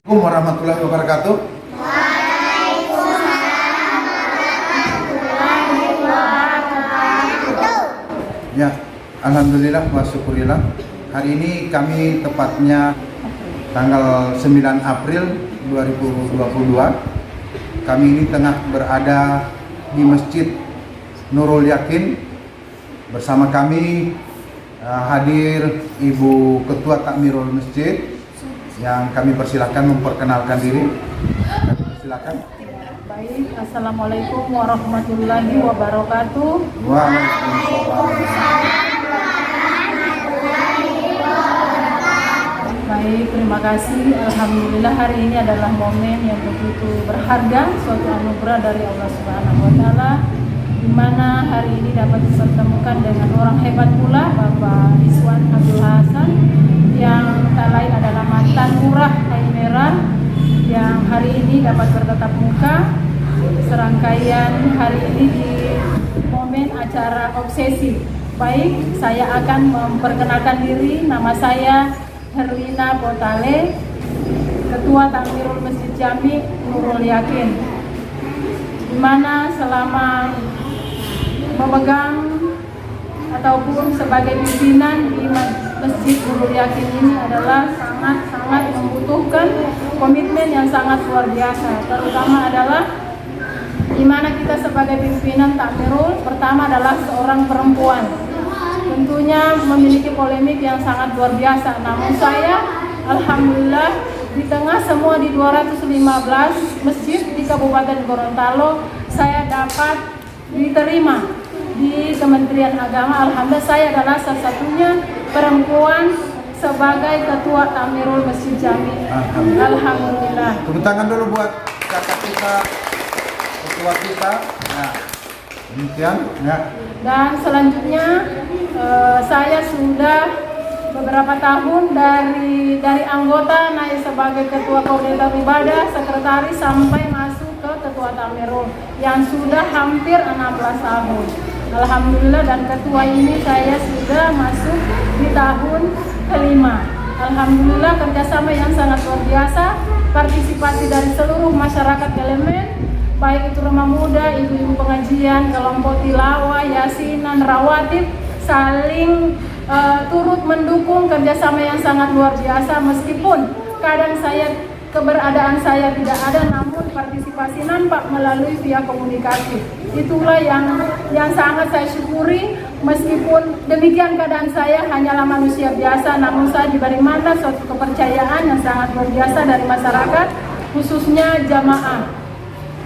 Assalamualaikum warahmatullahi wabarakatuh. Ya, alhamdulillah wa syukurillah. Hari ini kami tepatnya tanggal 9 April 2022. Kami ini tengah berada di Masjid Nurul Yakin. Bersama kami hadir Ibu Ketua Takmirul Masjid yang kami persilahkan memperkenalkan diri. Silakan. Baik, assalamualaikum warahmatullahi wabarakatuh. Waalaikumsalam. Baik, terima kasih. Alhamdulillah hari ini adalah momen yang begitu berharga, suatu anugerah dari Allah Subhanahu wa taala, di mana hari ini dapat dipertemukan dengan orang hebat pula, Bapak Rizwan Abdul Hasan, yang tak lain adalah mantan lurah Kayu Merah, yang hari ini dapat bertatap muka. Serangkaian hari ini di momen acara obsesi. Baik, saya akan memperkenalkan diri. Nama saya Herlina Botale, Ketua Takmirul Masjid Jami Nurul Yakin, di mana selama memegang ataupun sebagai pimpinan di Masjid Nurul Yakin ini adalah sangat-sangat membutuhkan komitmen yang sangat luar biasa. Terutama adalah di mana kita sebagai pimpinan Takmirul, pertama adalah seorang perempuan. Tentunya memiliki polemik yang sangat luar biasa. Namun saya, alhamdulillah, di tengah semua di 215 masjid di Kabupaten Gorontalo, saya dapat diterima di Kementerian Agama. Alhamdulillah, saya adalah salah satunya perempuan sebagai Ketua Takmirul Masjid Jami. Alhamdulillah. Tepuk tangan dulu buat kakak kita, ketua kita. Nah, demikian ya. Dan selanjutnya saya sudah beberapa tahun dari anggota naik sebagai ketua koordinator ibadah, sekretaris, sampai masuk ke ketua Takmirul yang sudah hampir 16 tahun. Alhamdulillah, dan ketua ini saya sudah masuk di tahun kelima. Alhamdulillah, kerjasama yang sangat luar biasa, partisipasi dari seluruh masyarakat elemen, baik itu rumah muda, ibu-ibu pengajian, kelompok tilawah, yasinan, rawatib, saling turut mendukung, kerjasama yang sangat luar biasa. Meskipun kadang keberadaan saya tidak ada, namun partisipasi nampak melalui via komunikasi. Itulah yang sangat saya syukuri. Meskipun demikian keadaan saya hanyalah manusia biasa, namun saya diberi mandat suatu kepercayaan yang sangat luar biasa dari masyarakat, khususnya jamaah.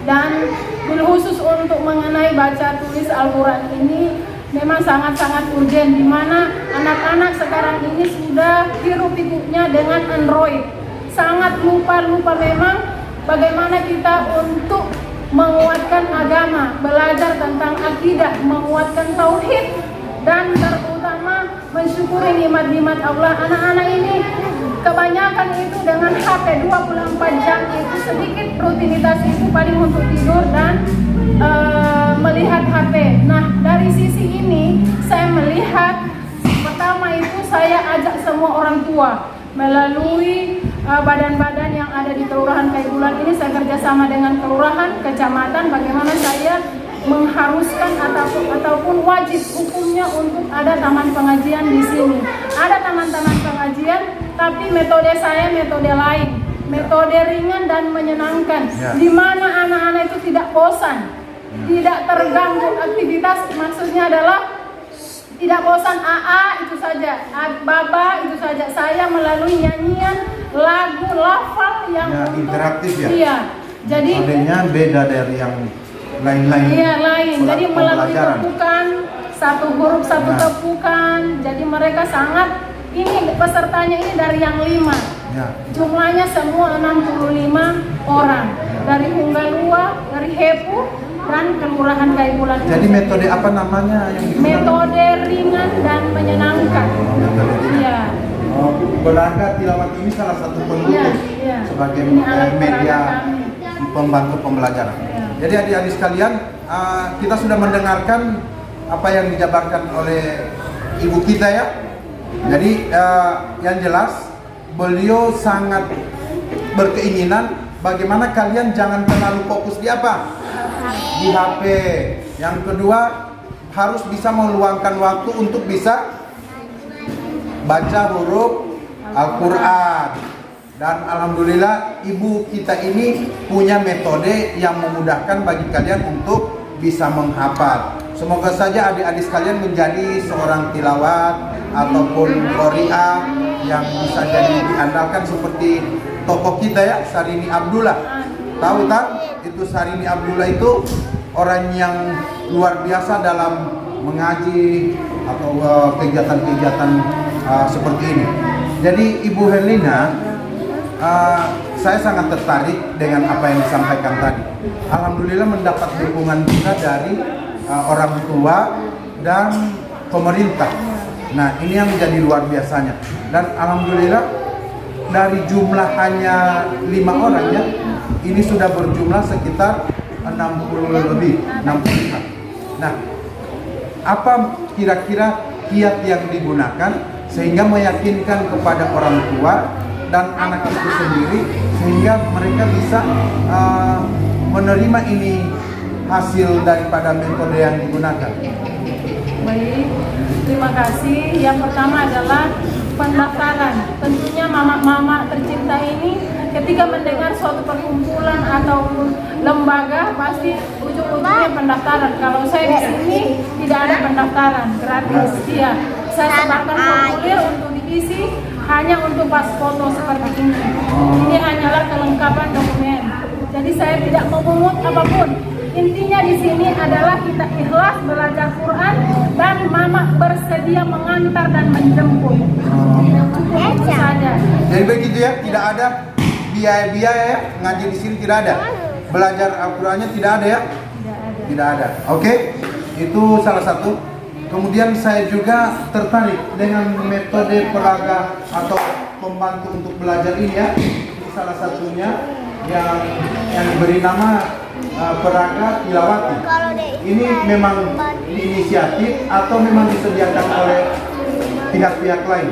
Dan khusus untuk mengenai baca tulis Al-Quran ini memang sangat-sangat urgen, di mana anak-anak sekarang ini sudah hiruk-pikuknya dengan Android. Sangat lupa memang bagaimana kita untuk menguatkan agama, belajar tentang akidah, menguatkan tauhid, dan terutama mensyukuri nikmat-nikmat Allah. Anak-anak ini kebanyakan itu dengan HP 24 jam, itu sedikit rutinitas itu paling untuk tidur dan melihat HP. Nah, dari sisi ini saya melihat, pertama itu saya ajak semua orang tua melalui badan-badan yang ada di Kelurahan Kayu Bulan ini. Saya kerjasama dengan kelurahan, kecamatan, bagaimana saya mengharuskan ataupun wajib hukumnya untuk ada taman pengajian di sini. Ada taman-taman pengajian, tapi metode saya metode lain, metode ringan dan menyenangkan, di mana anak-anak itu tidak bosan, tidak terganggu aktivitas. Maksudnya adalah tidak bosan, itu saja, baba itu saja. Saya melalui nyanyian, lagu, lafal yang interaktif ya. Iya. Jadi metodenya beda dari yang lain-lain. Iya, lain. Jadi melalui tepukan, satu huruf satu tepukan. Jadi mereka sangat, ini pesertanya ini dari yang 5. Ya. Jumlahnya semua 65 orang. Dari Hunggalua, dari Hepu, dan Kelurahan Kayu Bulan. Jadi metode apa namanya yang digunakan? Metode ringan dan menyenangkan. Iya. Belaga tilawat ini salah satu pendukung sebagai media pembantu pembelajaran. Jadi adik-adik sekalian, kita sudah mendengarkan apa yang dijabarkan oleh ibu kita ya. Jadi yang jelas beliau sangat berkeinginan bagaimana kalian jangan terlalu fokus di apa? Di HP. Yang kedua, harus bisa meluangkan waktu untuk bisa baca huruf Al-Quran. Dan alhamdulillah ibu kita ini punya metode yang memudahkan bagi kalian untuk bisa menghafal. Semoga saja adik-adik sekalian menjadi seorang tilawat ataupun qori'ah yang bisa jadi diandalkan seperti tokoh kita ya, Sarini Abdullah. Tahu tak? Itu Sarini Abdullah itu orang yang luar biasa dalam mengaji atau kegiatan-kegiatan seperti ini. Jadi Ibu Herlina, saya sangat tertarik dengan apa yang disampaikan tadi. Alhamdulillah mendapat dukungan juga dari orang tua dan pemerintah. Nah, ini yang menjadi luar biasanya. Dan alhamdulillah dari jumlah hanya 5 orang ya, ini sudah berjumlah sekitar 60 lebih, 65. Nah, apa kira-kira kiat yang digunakan sehingga meyakinkan kepada orang tua dan anak itu sendiri sehingga mereka bisa menerima ini hasil daripada metode yang digunakan? Baik, terima kasih. Yang pertama adalah pendaftaran. Tentunya mama-mama tercinta ini ketika mendengar suatu perkumpulan ataupun lembaga pasti ujung-ujungnya pendaftaran. Kalau saya di sini tidak ada pendaftaran, gratis. Iya, saya sebarkan formulir untuk diisi hanya untuk pas foto seperti ini. Ini hanyalah kelengkapan dokumen. Jadi saya tidak memungut apapun. Intinya di sini adalah kita ikhlas belajar Quran dan mama bersedia mengantar dan menjemput. Cukup itu saja. Jadi begitu ya, tidak ada biaya-biaya ya, ngaji di sini tidak ada. Belajar Al-Qur'annya tidak ada ya? Tidak ada. Oke, itu salah satu. Kemudian saya juga tertarik dengan metode peraga atau pembantu untuk belajar ini ya. Ini salah satunya yang diberi nama peraga tilawati. Ini memang inisiatif atau memang disediakan oleh pihak-pihak lain?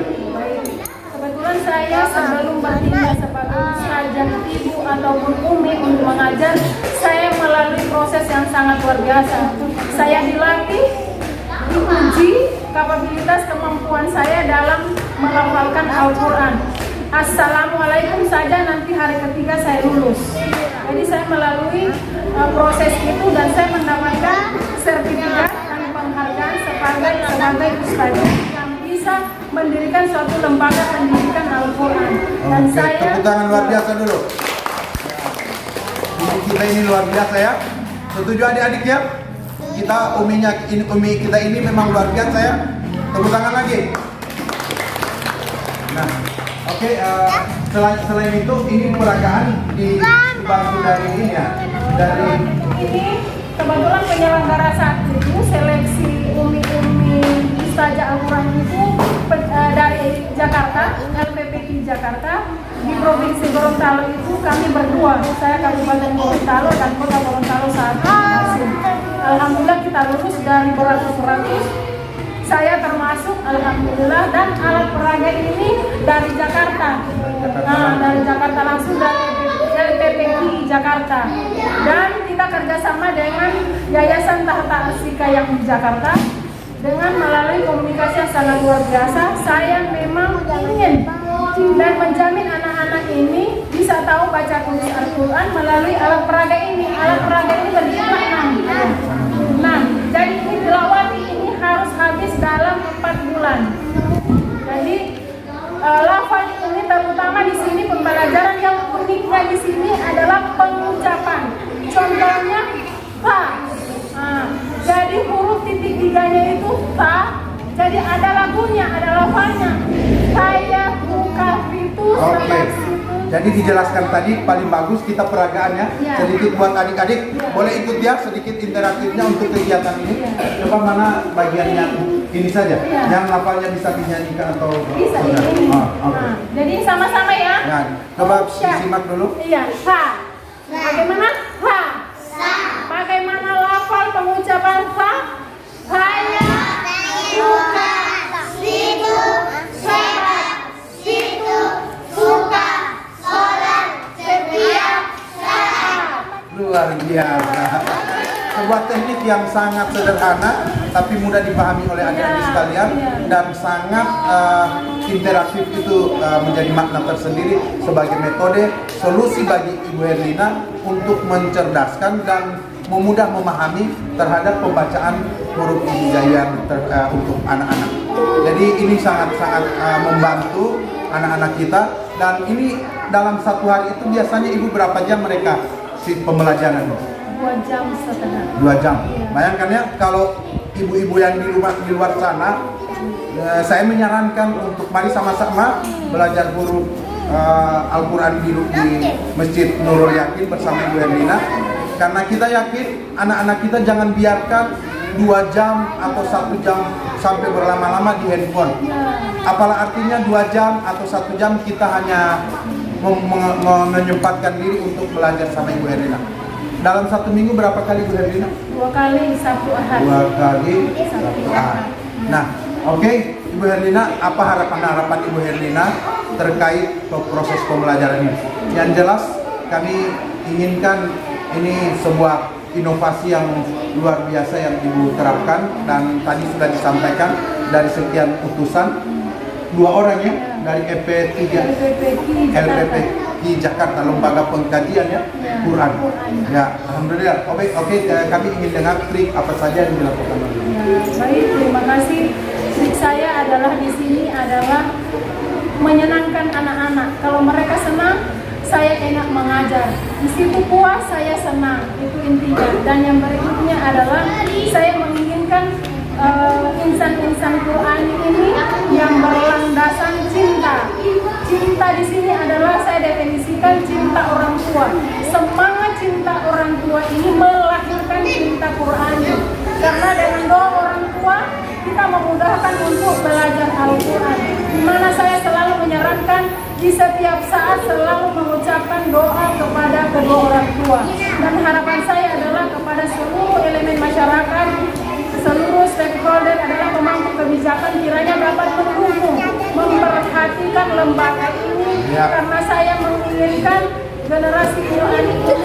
Kebetulan saya sebelum bertindak sebagai ustazah ibu ataupun umi untuk mengajar, saya melalui proses yang sangat luar biasa. Saya dilatih, diuji kapabilitas kemampuan saya dalam melafalkan Al-Quran. Assalamualaikum saja nanti hari ketiga saya lulus. Jadi saya melalui proses itu dan saya mendapatkan sertifikat dan penghargaan sebagai ustazah yang bisa mendirikan suatu lembaga pendidikan Al-Quran. Dan saya tepuk tangan luar biasa dulu. Ibu kita ini luar biasa ya. Setuju adik-adik ya? Umi kita ini memang luar biasa ya. Tepuk tangan lagi. Nah, oke, selain itu ini peragaan dibantu dari ini ya. Dari ini kebetulan penyelenggara saat itu seleksi umi-umi ustazah Al-Quran itu dari Jakarta, LPPI Jakarta. Di Provinsi Gorontalo itu kami berdua, saya Kabupaten Gorontalo dan Kota Gorontalo saat itu. Alhamdulillah kita lulus dari beratus-ratus. Saya termasuk alhamdulillah, dan alat peraga ini dari Jakarta. Nah, dari Jakarta langsung dari LPPI Jakarta. Dan kita kerjasama dengan Yayasan Tahta Asika yang di Jakarta. Dengan melalui komunikasi yang sangat luar biasa, saya memang ingin dan menjamin anak-anak ini bisa tahu baca tulis Al-Quran melalui alat peraga ini. Alat peraga ini berjumlah 6. Nah, jadi ini tilawati ini harus habis dalam 4 bulan. Jadi lafal ini terutama di sini pembelajaran yang uniknya di sini adalah pengucapan. Contohnya fa. Jadi huruf titik 3-nya itu fa. Jadi ada lagunya, ada lafalnya. Saya buka itu. Oke. Jadi dijelaskan tadi paling bagus kita peragaannya ya. Sedikit buat adik-adik boleh ikut ya sedikit interaktifnya untuk kegiatan ini. Coba mana bagiannya ini saja yang lafalnya bisa dinyanyikan atau bisa ini. Okay. Jadi sama-sama ya. Ya, coba disimak dulu. Iya, fa. Bagaimana? Fa. Bagaimana lafal pengucapan fa? Saya suka situ, sehat situ, suka sholat Luar biasa. Sebuah teknik yang sangat sederhana tapi mudah dipahami oleh adik-adik sekalian dan sangat interaktif, itu menjadi makna tersendiri sebagai metode solusi bagi Ibu Herlina untuk mencerdaskan dan memudah memahami terhadap pembacaan huruf hijaiyah untuk anak-anak. Jadi ini sangat-sangat membantu anak-anak kita, dan ini dalam satu hari itu biasanya Ibu berapa jam mereka pembelajaran? 2 jam setengah. 2 jam. Bayangkan ya, kalau ibu-ibu yang di luar sana, saya menyarankan untuk mari sama-sama belajar huruf Al-Quran di Masjid Nurul Yakin bersama Ibu Herlina, karena kita yakin anak-anak kita jangan biarkan 2 jam atau 1 jam sampai berlama-lama di handphone. Apalah artinya 2 jam atau 1 jam kita hanya menyempatkan diri untuk belajar sama Ibu Herlina. Dalam 1 minggu berapa kali Ibu Herlina? 2 kali Sabtu Ahad. 2 kali Sabtu Ahad. Nah, oke, Ibu Herlina, apa harapan Ibu Herlina terkait proses pembelajaran ini? Yang jelas kami inginkan ini sebuah inovasi yang luar biasa yang Ibu terapkan, dan tadi sudah disampaikan dari sekian utusan 2 orang ya dari LPP Jakarta, Lembaga Pengkajian ya Quran. Ya, alhamdulillah. Oke, kami ingin dengar trik apa saja yang dilakukan. Ya, baik, terima kasih. Trik saya adalah di sini adalah menyenangkan anak-anak. Kalau mereka senang, saya enak mengajar. Di situ puas, saya senang. Itu intinya. Dan yang berikutnya adalah saya menginginkan insan-insan Quran ini yang berlandasan cinta. Cinta di sini adalah saya definisikan cinta orang tua. Semangat cinta orang tua ini melahirkan cinta Quran. Karena dengan doa orang tua kita memudahkan untuk belajar Al-Quran. Di mana saya selalu menyarankan di setiap saat selalu mengucapkan doa kepada kedua orang tua. Dan harapan saya adalah kepada seluruh elemen masyarakat, seluruh stakeholder adalah pemangku kebijakan kiranya dapat mendukung, memperhatikan lembaga ini, karena saya menginginkan generasi Quran ini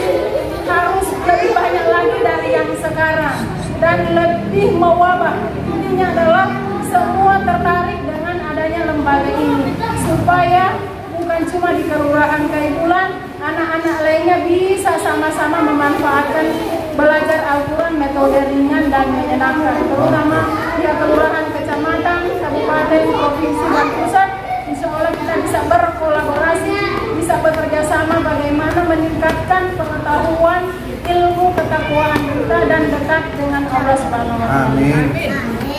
harus lebih banyak lagi dari yang sekarang dan lebih mewabah. Intinya adalah semua tertarik dengan adanya lembaga ini supaya bukan cuma di Kelurahan Kaibulan, anak-anak lainnya bisa sama-sama memanfaatkan belajar Al-Quran metode ringan dan menyenangkan, terutama di kelurahan, kecamatan, kabupaten, provinsi, dan pusat. Insya Allah kita bisa berkolaborasi, bisa bekerja sama bagaimana meningkatkan pengetahuan, ilmu, ketakwaan kita dan dekat dengan Allah Subhanahu wa Ta'ala. Amin.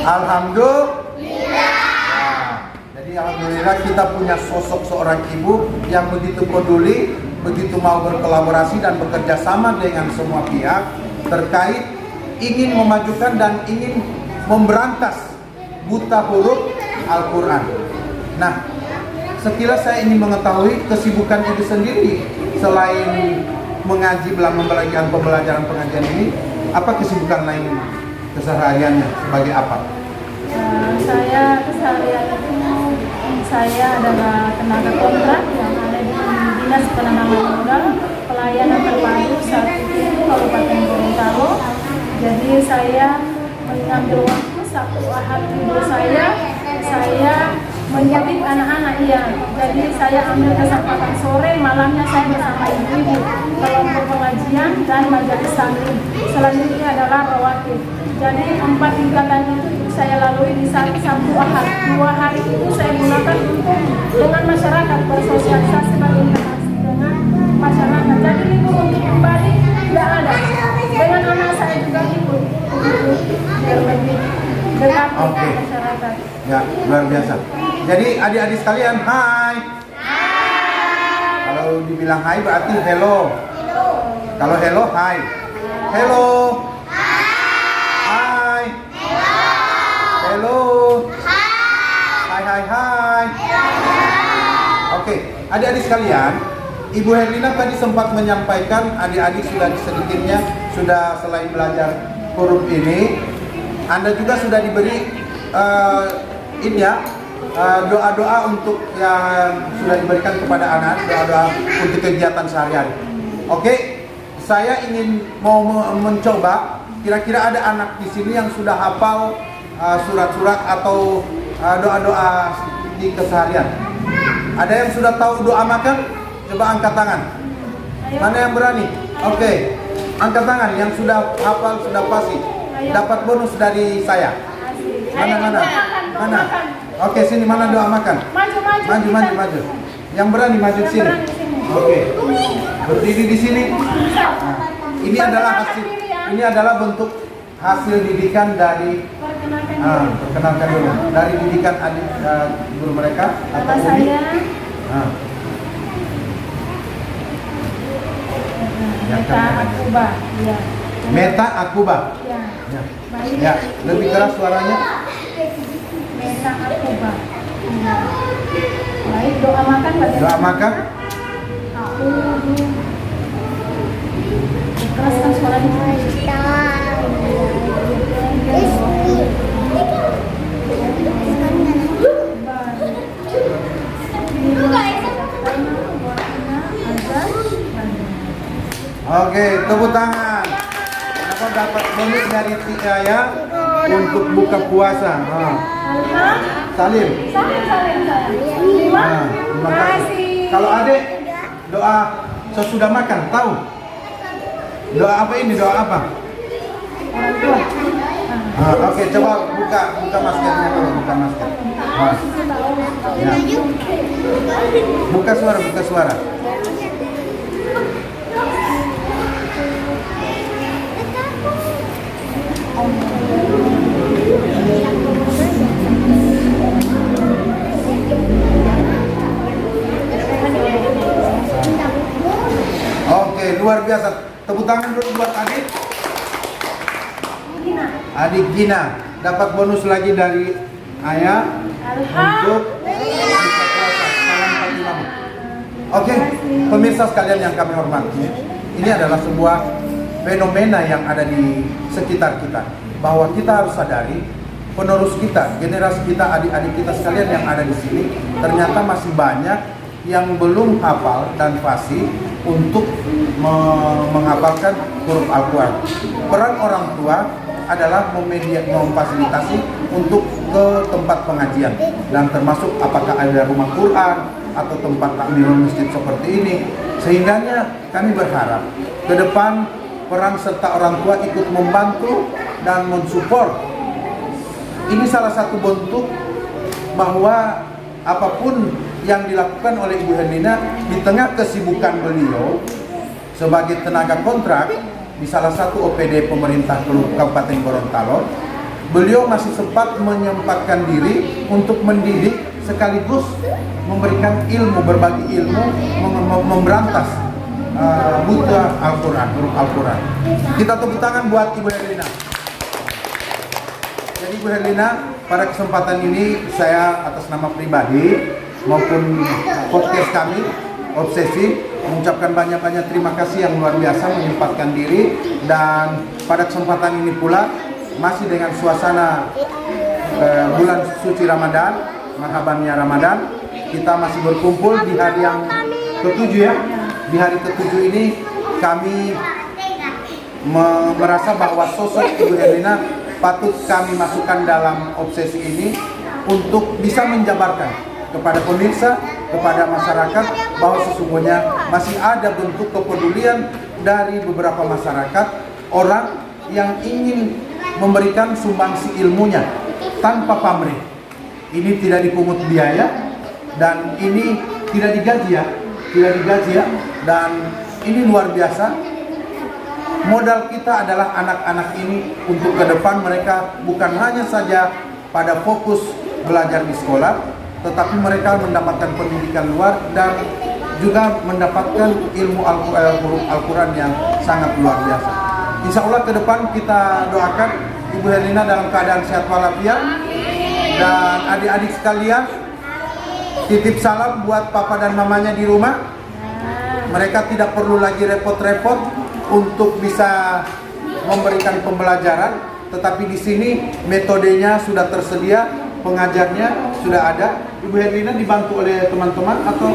Alhamdulillah. Jadi alhamdulillah kita punya sosok seorang ibu yang begitu peduli, begitu mau berkolaborasi dan bekerja sama dengan semua pihak terkait ingin memajukan dan ingin memberantas buta huruf Al-Quran. Nah, sekilas saya ingin mengetahui kesibukan ibu sendiri selain mengaji, memberikan pembelajaran pengajian ini, apa kesibukan lain kesehariannya sebagai apa? Saya keseharian itu saya adalah tenaga kontrak yang ada di Dinas Penanaman Modal Pelayanan Terpadu 1 Kabupaten Gorontalo. Jadi saya mengambil waktu Sabtu Ahad libur saya mendidik anak-anak ya. Jadi saya ambil kesempatan sore, malamnya saya bersama ibu-ibu kelompok pengajian dan majelis taklim. Selanjutnya adalah rawatib. Jadi 4 tingkatan itu saya lalui di Sabtu Ahad. 2 hari itu saya gunakan untuk dengan masyarakat, bersosialisasi, berinteraksi dengan masyarakat. Jadi libur untuk kembali tidak ada. Dengan anak saya juga ikut biar lebih dekat dengan masyarakat. Ya, luar biasa. Jadi adik-adik sekalian, hai. Kalau dibilang hai berarti hello. Kalau hello, hai. Hello. Hai. Hello. Hai. Oke, adik-adik sekalian, Ibu Herlina tadi sempat menyampaikan adik-adik sedikitnya sudah selain belajar huruf ini, Anda juga sudah diberi doa-doa untuk yang sudah diberikan kepada anak, doa-doa untuk kegiatan sehari-hari. Oke, saya ingin mau mencoba, kira-kira ada anak di sini yang sudah hafal surat-surat atau doa-doa di keseharian? Ada yang sudah tahu doa makan? Coba angkat tangan. Mana yang berani? Oke, angkat tangan yang sudah hafal, sudah pasti. Dapat bonus dari saya. Mana? Oke, sini mana doa makan? Maju. Yang berani maju ke sini. Oke. Berdiri di sini. Nah, ini adalah bentuk hasil didikan dari perkenalkan dulu dari didikan adik guru mereka atau Umi. Meta Akuba. Ya. Meta Akuba. Ya, lebih keras suaranya. Meta Akuba. Baik, doa makan bagaimana? Doa makan. Aku keraskan suaranya. Oke, tepuk tangan. Aku dapat bonus dari saya untuk buka puasa. Salim. Terima kasih. Kalau adik doa sesudah makan, tahu? Doa apa ini? Doa apa? Orang tua. Oke, coba buka maskernya dulu, buka masker. Ya. Buka suara. Oke, luar biasa. Tepuk tangan dulu buat adik. Adik Gina dapat bonus lagi dari ayah untuk buka puasa. Salam Fatimah. Oke, pemirsa sekalian yang kami hormati, ini adalah sebuah fenomena yang ada di sekitar kita, bahwa kita harus sadari penerus kita, generasi kita, adik-adik kita sekalian yang ada di sini, ternyata masih banyak yang belum hafal dan fasih untuk menghafalkan huruf Al-Quran. Peran orang tua adalah memfasilitasi untuk ke tempat pengajian, dan termasuk apakah ada rumah Quran atau tempat takmirul masjid seperti ini. Sehingganya kami berharap ke depan peran serta orang tua ikut membantu dan mensupport. Ini salah satu bentuk bahwa apapun yang dilakukan oleh Ibu Herlina di tengah kesibukan beliau sebagai tenaga kontrak di salah satu OPD pemerintah Kabupaten Gorontalo, beliau masih sempat menyempatkan diri untuk mendidik sekaligus memberikan ilmu, berbagi ilmu, memberantas buta Al-Quran, huruf Al-Quran. Kita tepuk tangan buat Ibu Herlina. Jadi Ibu Herlina, pada kesempatan ini saya atas nama pribadi maupun podcast kami Obsesi mengucapkan banyak-banyak terima kasih yang luar biasa menyempatkan diri, dan pada kesempatan ini pula masih dengan suasana bulan suci Ramadan, marhabannya Ramadan, kita masih berkumpul di hari yang ke-7 ya. Di hari ke-7 ini kami merasa bahwa sosok Ibu Herlina patut kami masukkan dalam obsesi ini untuk bisa menjabarkan kepada pemirsa, kepada masyarakat, bahwa sesungguhnya masih ada bentuk kepedulian dari beberapa masyarakat, orang yang ingin memberikan sumbangsi ilmunya tanpa pamrih. Ini tidak dipungut biaya dan ini tidak digaji ya, dan ini luar biasa. Modal kita adalah anak-anak ini untuk ke depan mereka bukan hanya saja pada fokus belajar di sekolah, tetapi mereka mendapatkan pendidikan luar dan juga mendapatkan ilmu huruf Al-Quran yang sangat luar biasa. Insya Allah ke depan kita doakan Ibu Herlina dalam keadaan sehat walafiat, dan adik-adik sekalian titip salam buat papa dan mamanya di rumah. Mereka tidak perlu lagi repot-repot untuk bisa memberikan pembelajaran, tetapi di sini metodenya sudah tersedia, pengajarnya sudah ada. Ibu Herlina dibantu oleh teman-teman atau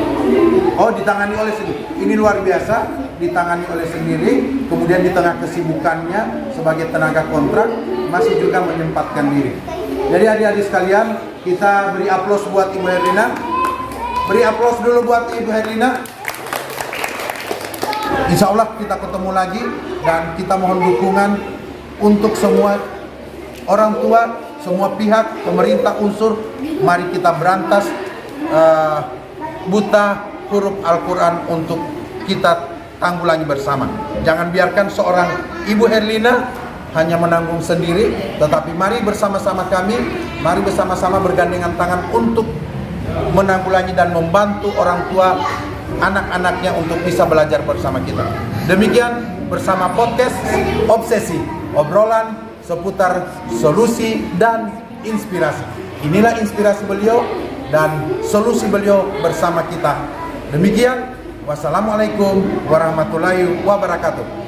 ditangani oleh sini. Ini luar biasa. ditangani oleh sendiri, kemudian di tengah kesibukannya sebagai tenaga kontrak masih juga menyempatkan diri. Jadi adik-adik sekalian, kita beri aplaus buat Ibu Herlina. Beri aplaus dulu buat Ibu Herlina. Insya Allah kita ketemu lagi, dan kita mohon dukungan untuk semua orang tua, semua pihak, pemerintah unsur. Mari kita berantas buta huruf Al-Quran untuk kita tanggulangi bersama. Jangan biarkan seorang Ibu Herlina hanya menanggung sendiri, tetapi mari bersama-sama kami, mari bersama-sama bergandengan tangan untuk menanggulangi dan membantu orang tua anak-anaknya untuk bisa belajar bersama kita. Demikian bersama podcast Obsesi, obrolan seputar solusi dan inspirasi. Inilah inspirasi beliau dan solusi beliau bersama kita. Demikian, wassalamualaikum warahmatullahi wabarakatuh.